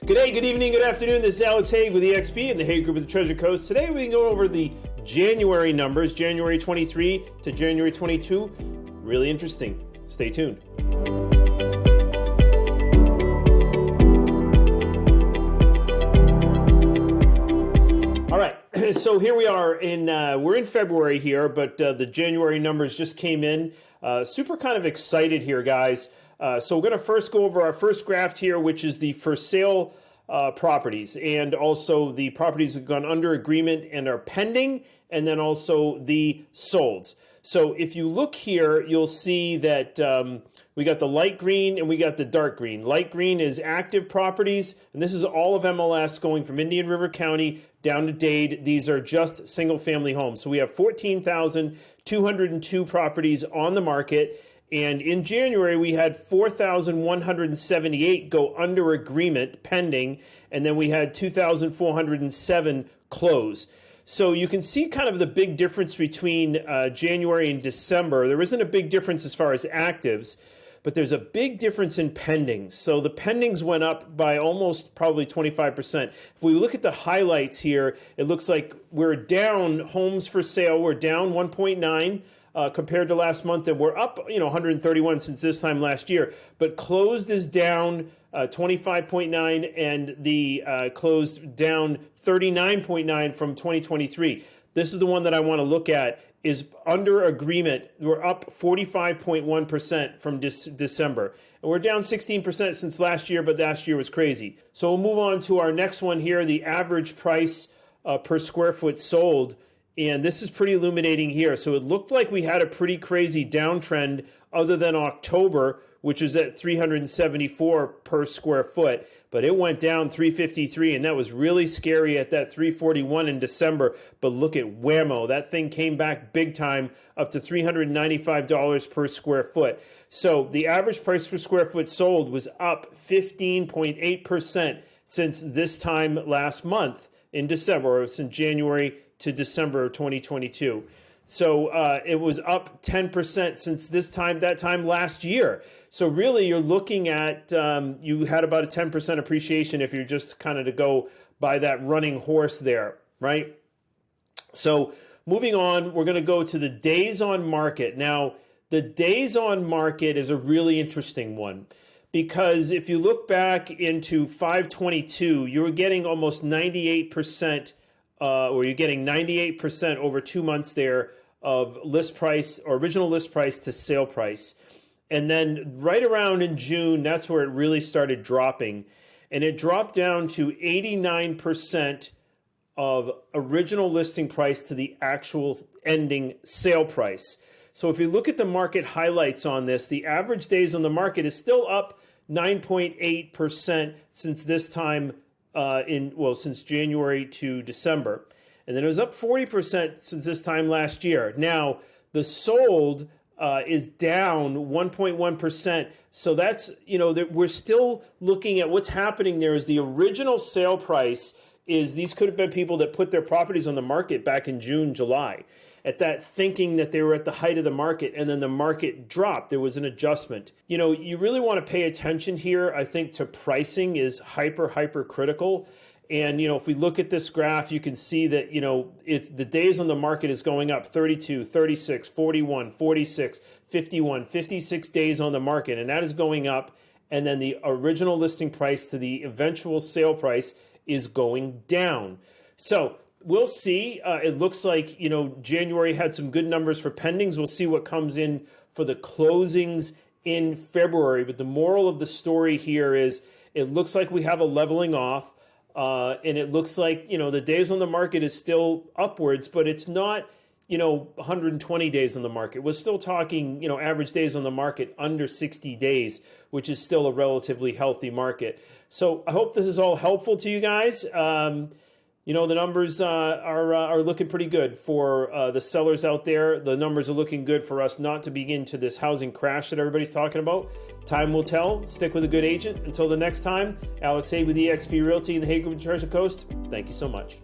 Good day, good evening, good afternoon. This is Alex Haigh with EXP and the Haigh Group of the Treasure Coast. Today we can go over the January numbers, January 23 to January 22. Really interesting. Stay tuned. All right, so here we are we're in February here, but the January numbers just came in. Super kind of excited here, guys. So we're going to first go over our first graph here, which is the for sale properties, and also the properties that have gone under agreement and are pending, and then also the solds. So if you look here, you'll see that we got the light green and we got the dark green. Light green is active properties, and this is all of MLS going from Indian River County down to Dade. These are just single family homes. So we have 14,202 properties on the market. And in January, we had 4,178 go under agreement pending, and then we had 2,407 close. So you can see kind of the big difference between January and December. There isn't a big difference as far as actives, but there's a big difference in pendings. So the pendings went up by almost probably 25%. If we look at the highlights here, it looks like we're down homes for sale. We're down 1.9. Compared to last month, and we're up 131 since this time last year, but closed is down 25.9, and the closed down 39.9 from 2023. This is the one that I want to look at, is under agreement. We're up 45.1% from December, and we're down 16% since last year, but last year was crazy. So we'll move on to our next one here, the average price per square foot sold. And this is pretty illuminating here. So it looked like we had a pretty crazy downtrend other than October, which is at 374 per square foot. But it went down 353, and that was really scary at that 341 in December. But look at whammo. That thing came back big time up to $395 per square foot. So the average price per square foot sold was up 15.8% since this time last month in December, or since January to December of 2022. So it was up 10% since that time last year. So really you're looking at, you had about a 10% appreciation if you're just kind of to go by that running horse there, right? So moving on, we're gonna go to the days on market. Now, the days on market is a really interesting one, because if you look back into 522, you were getting almost 98%, or you're getting 98% over 2 months there of list price, or original list price to sale price. And then right around in June, that's where it really started dropping. And it dropped down to 89% of original listing price to the actual ending sale price. So if you look at the market highlights on this, the average days on the market is still up 9.8% since this time since January to December. And then it was up 40% since this time last year. Now, the sold is down 1.1%. So that's, we're still looking at what's happening there is the original sale price is, these could have been people that put their properties on the market back in June, July, at that thinking that they were at the height of the market, and then the market dropped. There was an adjustment. You really want to pay attention here, I think, to pricing is hyper critical. And, if we look at this graph, you can see that, it's the days on the market is going up 32, 36, 41, 46, 51, 56 days on the market, and that is going up. And then the original listing price to the eventual sale price is going down. So we'll see. It looks like, January had some good numbers for pendings. We'll see what comes in for the closings in February. But the moral of the story here is it looks like we have a leveling off. And it looks like, the days on the market is still upwards, but it's not, 120 days on the market. We're still talking, average days on the market under 60 days, which is still a relatively healthy market. So I hope this is all helpful to you guys. The numbers are looking pretty good for the sellers out there. The numbers are looking good for us not to begin to this housing crash that everybody's talking about. Time will tell. Stick with a good agent. Until the next time, Alex Haigh with eXp Realty in the Haigh Group of the Treasure Coast. Thank you so much.